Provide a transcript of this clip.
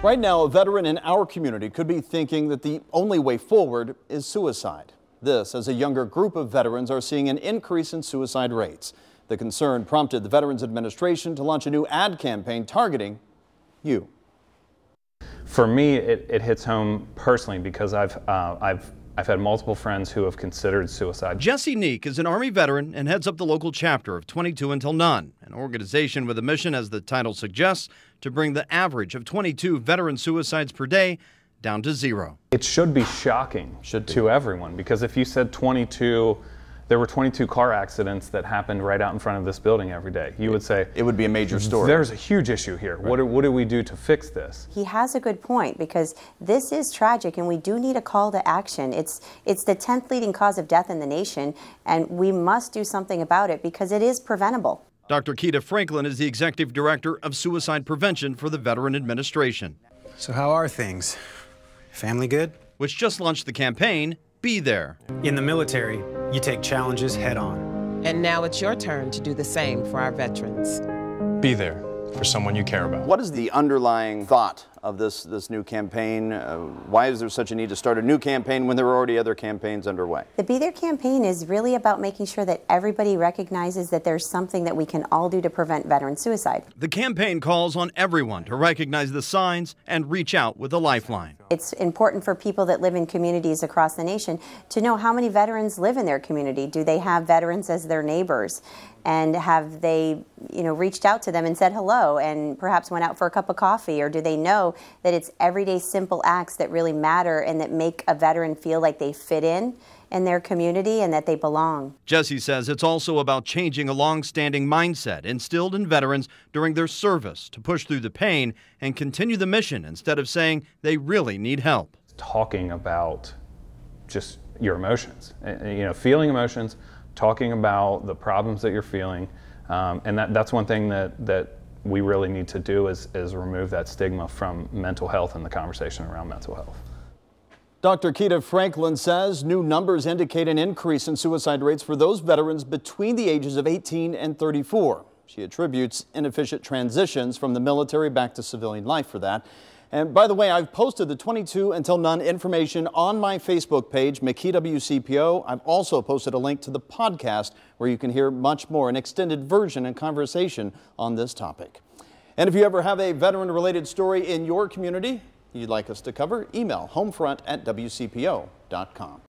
Right now, a veteran in our community could be thinking that the only way forward is suicide. This as a younger group of veterans are seeing an increase in suicide rates. The concern prompted the Veterans Administration to launch a new ad campaign targeting you. For me, it hits home personally because I've had multiple friends who have considered suicide. Jesse Neek is an Army veteran and heads up the local chapter of 22 Until None, an organization with a mission, as the title suggests, to bring the average of 22 veteran suicides per day down to 0. It should be shocking to everyone, because if you said 22, there were 22 car accidents that happened right out in front of this building every day, you would say it would be a major story. There's a huge issue here. Right. What do we do to fix this? He has a good point, because this is tragic and we do need a call to action. It's the 10th leading cause of death in the nation, and we must do something about it because it is preventable. Dr. Keita Franklin is the Executive Director of Suicide Prevention for the Veteran Administration. So how are things? Family good? Which just launched the campaign, Be There. In the military, you take challenges head on. And now it's your turn to do the same for our veterans. Be there for someone you care about. What is the underlying thought of this new campaign? Why is there such a need to start a new campaign when there are already other campaigns underway? The Be There campaign is really about making sure that everybody recognizes that there's something that we can all do to prevent veteran suicide. The campaign calls on everyone to recognize the signs and reach out with a lifeline. It's important for people that live in communities across the nation to know how many veterans live in their community. Do they have veterans as their neighbors? And have they, reached out to them and said hello and perhaps went out for a cup of coffee? Or do they know that it's everyday simple acts that really matter and that make a veteran feel like they fit in their community and that they belong? Jesse says it's also about changing a long-standing mindset instilled in veterans during their service to push through the pain and continue the mission instead of saying they really need help. Talking about just your emotions, feeling emotions, talking about the problems that you're feeling, and that's one thing that we really need to do is remove that stigma from mental health and the conversation around mental health. Dr. Keita Franklin says new numbers indicate an increase in suicide rates for those veterans between the ages of 18 and 34. She attributes inefficient transitions from the military back to civilian life for that. And by the way, I've posted the 22 Until None information on my Facebook page, McKee-WCPO. I've also posted a link to the podcast where you can hear much more, an extended version and conversation on this topic. And if you ever have a veteran-related story in your community you'd like us to cover, email homefront@wcpo.com.